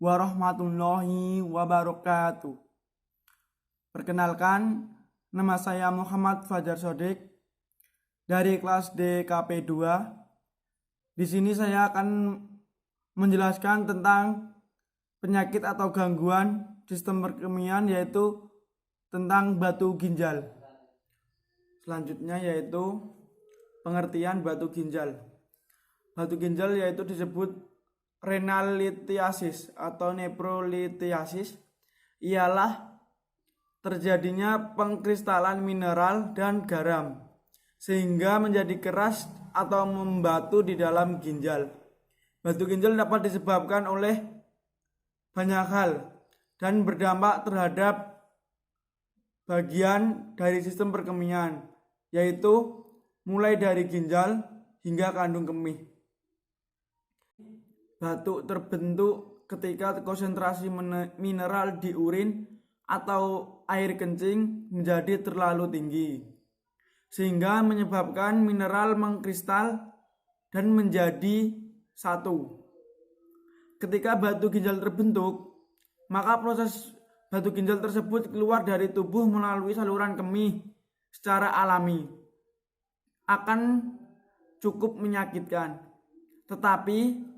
warahmatullahi wabarakatuh. Perkenalkan, nama saya Muhammad Fajar Sodik dari kelas D KP2. Di sini saya akan menjelaskan tentang penyakit atau gangguan sistem perkemian, yaitu tentang batu ginjal. Selanjutnya yaitu pengertian batu ginjal. Batu ginjal yaitu disebut renal lithiasis atau nephrolithiasis, ialah terjadinya pengkristalan mineral dan garam sehingga menjadi keras atau membatu di dalam ginjal. Batu ginjal dapat disebabkan oleh banyak hal dan berdampak terhadap bagian dari sistem perkemian, yaitu mulai dari ginjal hingga kandung kemih. Batu terbentuk ketika konsentrasi mineral di urin atau air kencing menjadi terlalu tinggi, sehingga menyebabkan mineral mengkristal dan menjadi satu. Ketika batu ginjal terbentuk, maka proses batu ginjal tersebut keluar dari tubuh melalui saluran kemih secara alami. Akan cukup menyakitkan, tetapi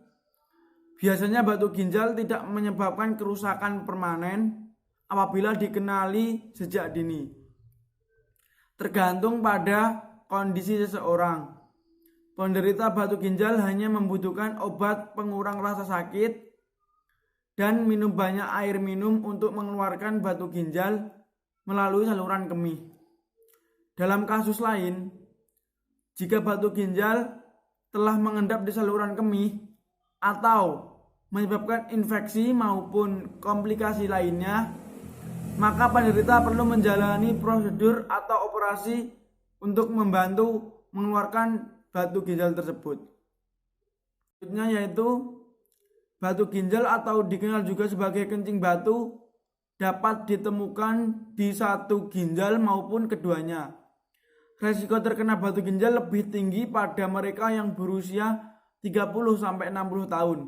biasanya batu ginjal tidak menyebabkan kerusakan permanen apabila dikenali sejak dini. Tergantung pada kondisi seseorang. Penderita batu ginjal hanya membutuhkan obat pengurang rasa sakit dan minum banyak air minum untuk mengeluarkan batu ginjal melalui saluran kemih. Dalam kasus lain, jika batu ginjal telah mengendap di saluran kemih atau menyebabkan infeksi maupun komplikasi lainnya, maka penderita perlu menjalani prosedur atau operasi untuk membantu mengeluarkan batu ginjal tersebut. Selanjutnya yaitu batu ginjal atau dikenal juga sebagai kencing batu dapat ditemukan di satu ginjal maupun keduanya. Resiko terkena batu ginjal lebih tinggi pada mereka yang berusia 30-60 tahun.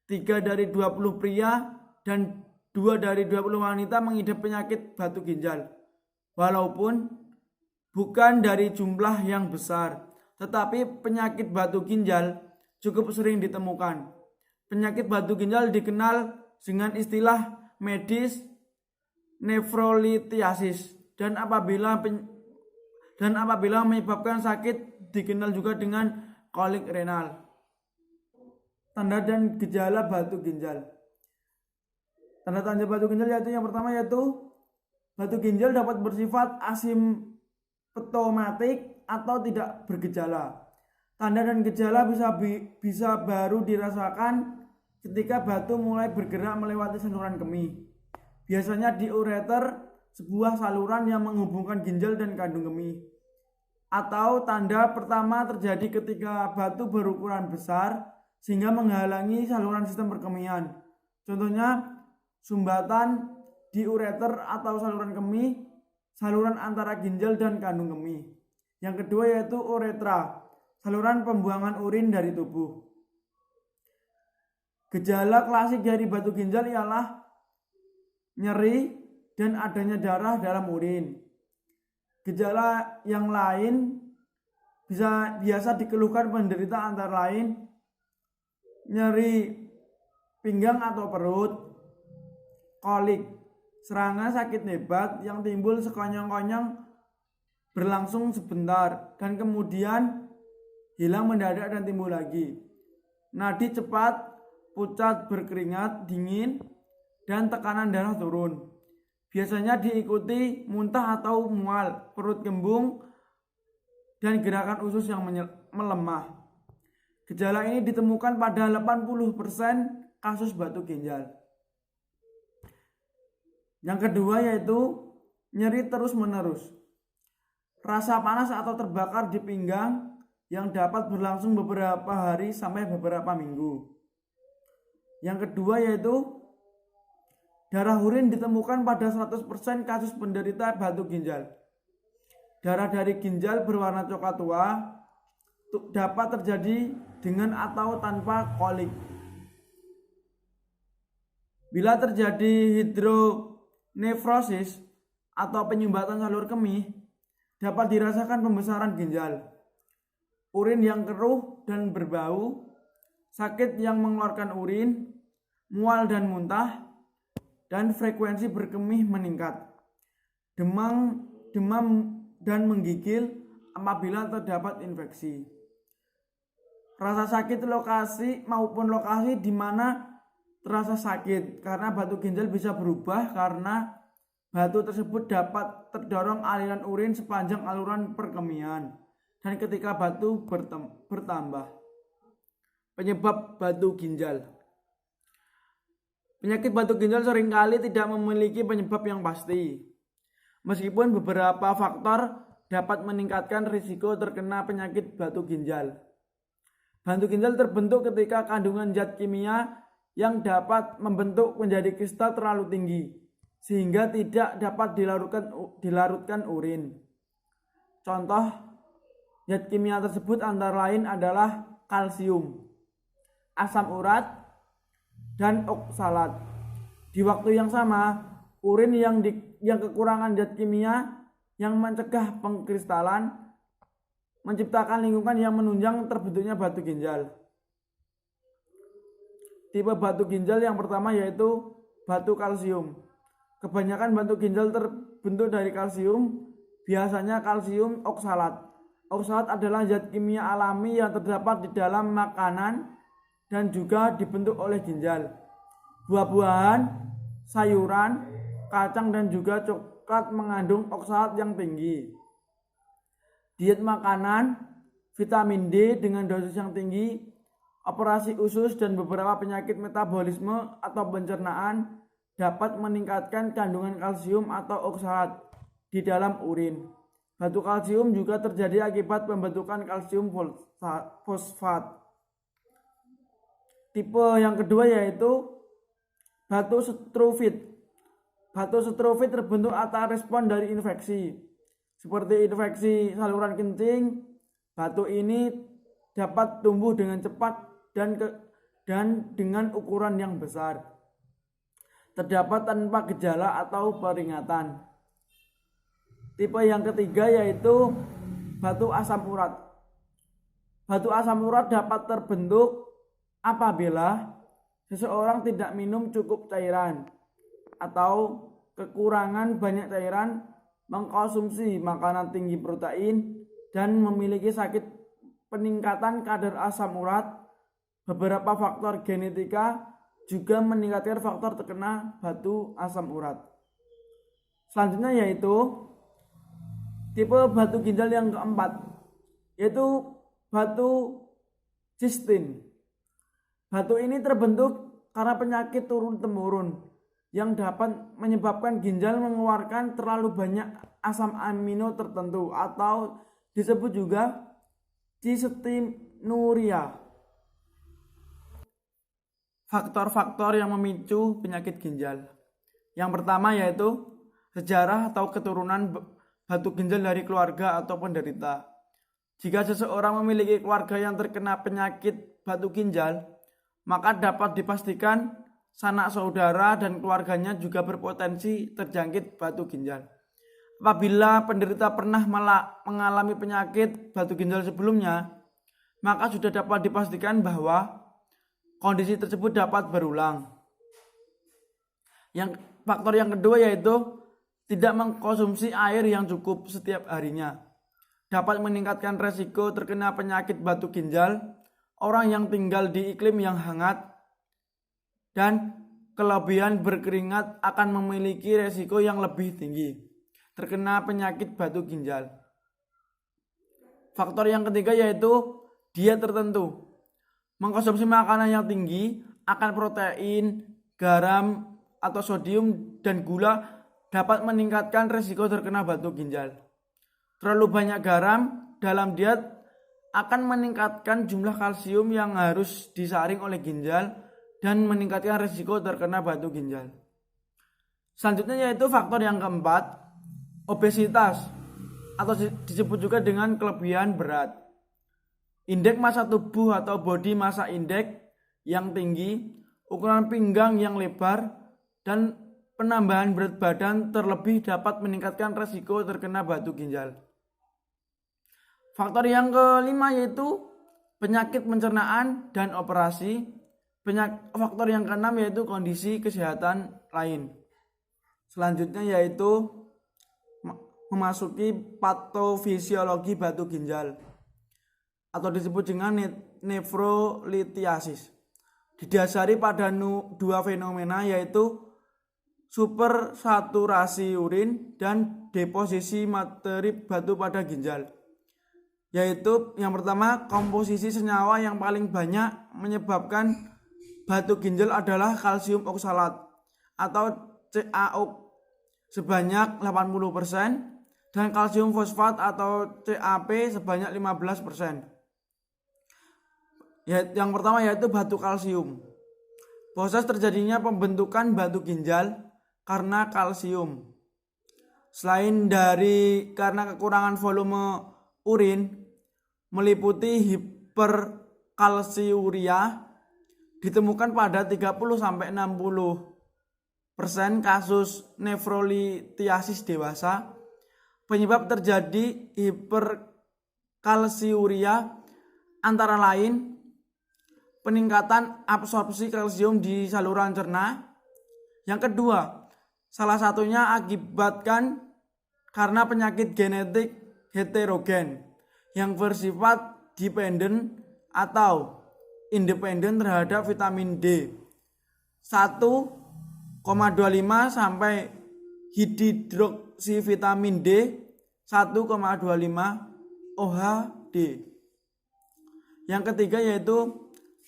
3 dari 20 pria dan 2 dari 20 wanita mengidap penyakit batu ginjal. Walaupun bukan dari jumlah yang besar, tetapi penyakit batu ginjal cukup sering ditemukan. Penyakit batu ginjal dikenal dengan istilah medis nephrolithiasis dan apabila menyebabkan sakit dikenal juga dengan kolik renal. Tanda dan gejala batu ginjal. Tanda-tanda batu ginjal yaitu yang pertama yaitu batu ginjal dapat bersifat asimptomatik atau tidak bergejala. Tanda dan gejala bisa baru dirasakan ketika batu mulai bergerak melewati saluran kemih. Biasanya di ureter, sebuah saluran yang menghubungkan ginjal dan kandung kemih. Atau tanda pertama terjadi ketika batu berukuran besar sehingga menghalangi saluran sistem perkemihan. Contohnya sumbatan di ureter atau saluran kemih, saluran antara ginjal dan kandung kemih. Yang kedua yaitu uretra, saluran pembuangan urin dari tubuh. Gejala klasik dari batu ginjal ialah nyeri dan adanya darah dalam urin. Gejala yang lain biasa dikeluhkan penderita antara lain nyeri pinggang atau perut, kolik, serangan sakit hebat yang timbul sekonyong-konyong berlangsung sebentar dan kemudian hilang mendadak dan timbul lagi. Nadi cepat, pucat berkeringat dingin, dan tekanan darah turun. Biasanya diikuti muntah atau mual, perut kembung, dan gerakan usus yang melemah. Gejala ini ditemukan pada 80% kasus batu ginjal. Yang kedua yaitu nyeri terus-menerus. Rasa panas atau terbakar di pinggang yang dapat berlangsung beberapa hari sampai beberapa minggu. Yang kedua yaitu darah urin ditemukan pada 100% kasus penderita batu ginjal. Darah dari ginjal berwarna coklat tua dapat terjadi dengan atau tanpa kolik. Bila terjadi hidronefrosis atau penyumbatan salur kemih, dapat dirasakan pembesaran ginjal, urin yang keruh dan berbau, sakit yang mengeluarkan urin, mual dan muntah, dan frekuensi berkemih meningkat. Demam dan menggigil apabila terdapat infeksi. Rasa sakit lokasi maupun lokasi di mana terasa sakit, karena batu ginjal bisa berubah karena batu tersebut dapat terdorong aliran urin sepanjang aluran perkemihan dan ketika batu bertambah. Penyebab batu ginjal. Penyakit batu ginjal seringkali tidak memiliki penyebab yang pasti. Meskipun beberapa faktor dapat meningkatkan risiko terkena penyakit batu ginjal. Batu ginjal terbentuk ketika kandungan zat kimia yang dapat membentuk menjadi kristal terlalu tinggi, sehingga tidak dapat dilarutkan urin. Contoh zat kimia tersebut antara lain adalah kalsium, asam urat, dan oksalat. Di waktu yang sama, urin yang kekurangan zat kimia yang mencegah pengkristalan menciptakan lingkungan yang menunjang terbentuknya batu ginjal. Tipe batu ginjal yang pertama yaitu batu kalsium. Kebanyakan batu ginjal terbentuk dari kalsium, biasanya kalsium oksalat. Oksalat adalah zat kimia alami yang terdapat di dalam makanan dan juga dibentuk oleh ginjal. Buah-buahan, sayuran, kacang dan juga coklat mengandung oksalat yang tinggi. Diet makanan, vitamin D dengan dosis yang tinggi, operasi usus dan beberapa penyakit metabolisme atau pencernaan dapat meningkatkan kandungan kalsium atau oksalat di dalam urin. Batu kalsium juga terjadi akibat pembentukan kalsium fosfat. Tipe yang kedua yaitu batu struvit. Batu struvit terbentuk atas respon dari infeksi. Seperti infeksi saluran kencing, batu ini dapat tumbuh dengan cepat dan dengan ukuran yang besar. Terdapat tanpa gejala atau peringatan. Tipe yang ketiga yaitu batu asam urat. Batu asam urat dapat terbentuk apabila seseorang tidak minum cukup cairan atau kekurangan banyak cairan, mengkonsumsi makanan tinggi protein, dan memiliki sakit peningkatan kadar asam urat. Beberapa faktor genetika juga meningkatkan faktor terkena batu asam urat. Selanjutnya yaitu tipe batu ginjal yang keempat, yaitu batu cistin. Batu ini terbentuk karena penyakit turun-temurun yang dapat menyebabkan ginjal mengeluarkan terlalu banyak asam amino tertentu atau disebut juga cisteinuria. Faktor-faktor yang memicu penyakit ginjal. Yang pertama yaitu sejarah atau keturunan batu ginjal dari keluarga atau penderita. Jika seseorang memiliki keluarga yang terkena penyakit batu ginjal, maka dapat dipastikan sanak saudara dan keluarganya juga berpotensi terjangkit batu ginjal. Apabila penderita pernah mengalami penyakit batu ginjal sebelumnya, maka sudah dapat dipastikan bahwa kondisi tersebut dapat berulang. Faktor yang kedua yaitu tidak mengkonsumsi air yang cukup setiap harinya. Dapat meningkatkan resiko terkena penyakit batu ginjal. Orang yang tinggal di iklim yang hangat dan kelebihan berkeringat akan memiliki resiko yang lebih tinggi terkena penyakit batu ginjal. Faktor yang ketiga yaitu diet tertentu. Mengkonsumsi makanan yang tinggi akan protein, garam atau sodium dan gula dapat meningkatkan risiko terkena batu ginjal. Terlalu banyak garam dalam diet akan meningkatkan jumlah kalsium yang harus disaring oleh ginjal dan meningkatkan risiko terkena batu ginjal. Selanjutnya yaitu faktor yang keempat, obesitas atau disebut juga dengan kelebihan berat. Indeks massa tubuh atau body massa index yang tinggi, ukuran pinggang yang lebar, dan penambahan berat badan terlebih dapat meningkatkan resiko terkena batu ginjal. Faktor yang kelima yaitu penyakit pencernaan dan operasi. Faktor yang keenam yaitu kondisi kesehatan lain. Selanjutnya yaitu memasuki patofisiologi batu ginjal atau disebut dengan nefrolitiasis. Didasari pada dua fenomena yaitu supersaturasi urin dan deposisi materi batu pada ginjal. Yaitu yang pertama, komposisi senyawa yang paling banyak menyebabkan batu ginjal adalah kalsium oksalat atau CaO sebanyak 80% dan kalsium fosfat atau CaP sebanyak 15%. Yang pertama yaitu batu kalsium. Proses terjadinya pembentukan batu ginjal karena kalsium. Selain dari karena kekurangan volume urin meliputi hiperkalsiuria, ditemukan pada 30-60% kasus nefrolitiasis dewasa. Penyebab terjadi hiperkalsiuria antara lain peningkatan absorpsi kalsium di saluran cerna. Yang kedua, salah satunya akibatkan karena penyakit genetik heterogen yang bersifat dependen atau independen terhadap vitamin D 1,25 sampai hidroksivitamin D 1,25 OHD. Yang ketiga yaitu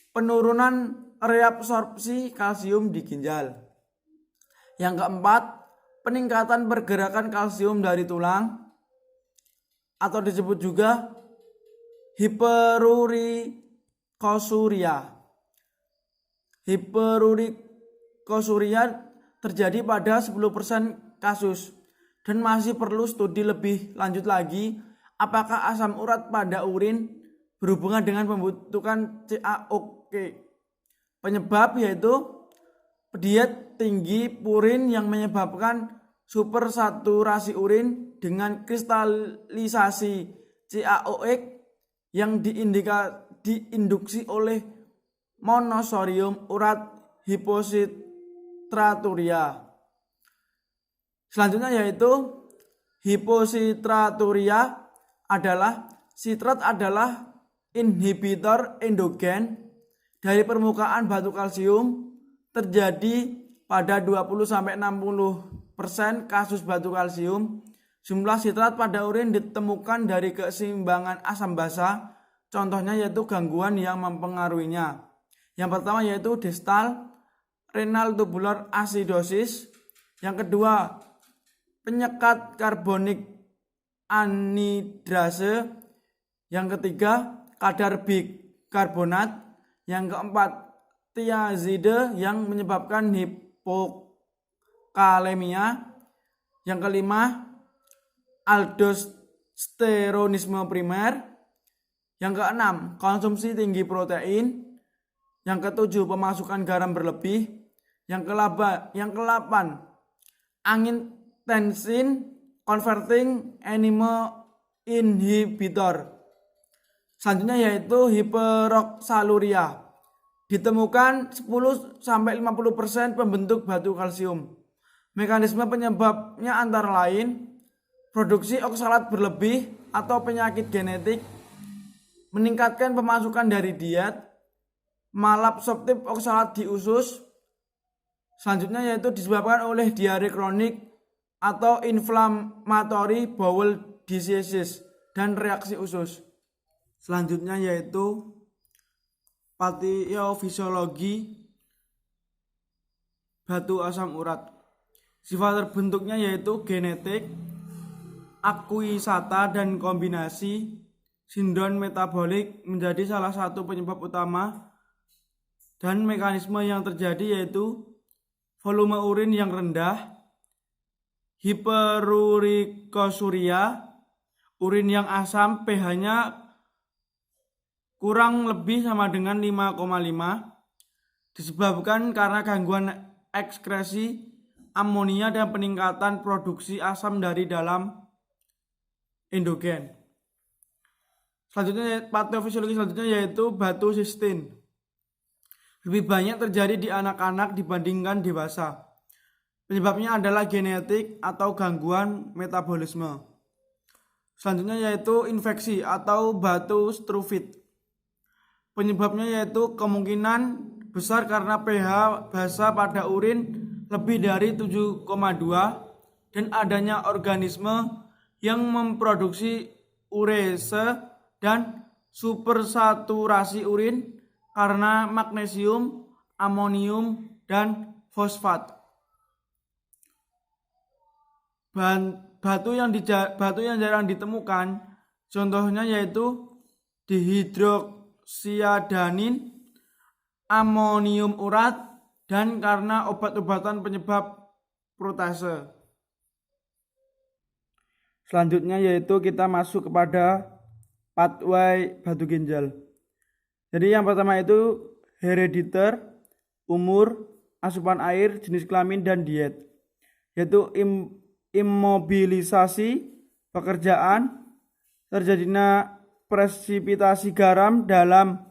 penurunan reabsorpsi kalsium di ginjal. Yang keempat, peningkatan pergerakan kalsium dari tulang atau disebut juga hiperurikosuria. Hiperurikosuria terjadi pada 10% kasus dan masih perlu studi lebih lanjut lagi apakah asam urat pada urin berhubungan dengan pembentukan CaOK. Penyebab yaitu diet tinggi purin yang menyebabkan supersaturasi urin dengan kristalisasi CaOX yang diinduksi oleh monosodium urat hipositraturia. Selanjutnya yaitu hipositraturia adalah sitrat adalah inhibitor endogen dari permukaan batu kalsium. Terjadi pada 20-60% kasus batu kalsium. Jumlah sitrat pada urin ditemukan dari keseimbangan asam basa. Contohnya yaitu gangguan yang mempengaruhinya. Yang pertama yaitu distal renal tubular acidosis. Yang kedua, penyekat karbonik anhidrase. Yang ketiga, kadar bikarbonat. Yang keempat, thiazide yang menyebabkan hipokalemia. Yang kelima, aldosteronisme primer. Yang keenam, konsumsi tinggi protein. Yang ketujuh, pemasukan garam berlebih. Yang kelapan, angiotensin converting enzyme inhibitor. Selanjutnya yaitu hiperoksaluria. Ditemukan 10-50% pembentuk batu kalsium. Mekanisme penyebabnya antara lain produksi oksalat berlebih atau penyakit genetik, meningkatkan pemasukan dari diet, malabsorptif oksalat di usus. Selanjutnya yaitu disebabkan oleh diare kronik atau inflammatory bowel diseases dan reaksi usus. Selanjutnya yaitu patofisiologi batu asam urat. Sifat terbentuknya yaitu genetik, akuisata dan kombinasi sindrom metabolik menjadi salah satu penyebab utama, dan mekanisme yang terjadi yaitu volume urin yang rendah, hiperurikosuria, urin yang asam pH-nya kurang lebih sama dengan 5,5, disebabkan karena gangguan ekskresi amonia dan peningkatan produksi asam dari dalam endogen. Selanjutnya, patofisiologi selanjutnya yaitu batu sistin. Lebih banyak terjadi di anak-anak dibandingkan dewasa. Penyebabnya adalah genetik atau gangguan metabolisme. Selanjutnya yaitu infeksi atau batu struvit. Penyebabnya yaitu kemungkinan besar karena pH basa pada urin lebih dari 7,2 dan adanya organisme yang memproduksi urese dan supersaturasi urin karena magnesium, amonium, dan fosfat. Batu yang jarang ditemukan contohnya yaitu dihidroksiadanin, amonium urat, dan karena obat-obatan penyebab protase. Selanjutnya yaitu kita masuk kepada pathway batu ginjal. Jadi yang pertama itu herediter, umur, asupan air, jenis kelamin, dan diet. Yaitu imobilisasi, pekerjaan, terjadinya presipitasi garam dalam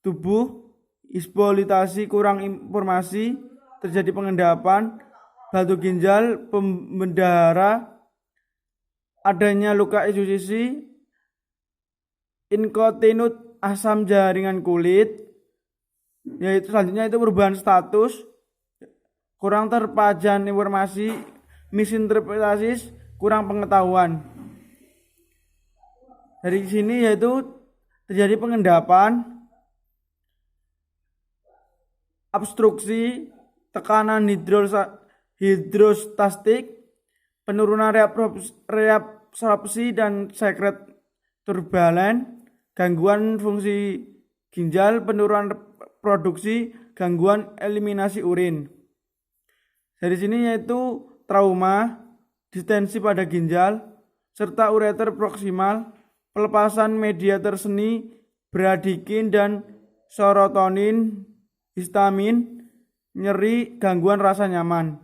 tubuh, ispolitasi, kurang informasi, terjadi pengendapan, batu ginjal, pembendahara, adanya luka isusisi, inkontinut asam jaringan kulit, yaitu selanjutnya itu perubahan status, kurang terpajan informasi, misinterpretasi, kurang pengetahuan. Dari sini yaitu terjadi pengendapan, obstruksi, tekanan hidrostatik, penurunan reabsorpsi dan sekret turbulent, gangguan fungsi ginjal, penurunan produksi, gangguan eliminasi urin. Dari sini yaitu trauma, distensi pada ginjal, serta ureter proksimal, pelepasan mediator seni, bradikin dan serotonin, histamin, nyeri, gangguan rasa nyaman.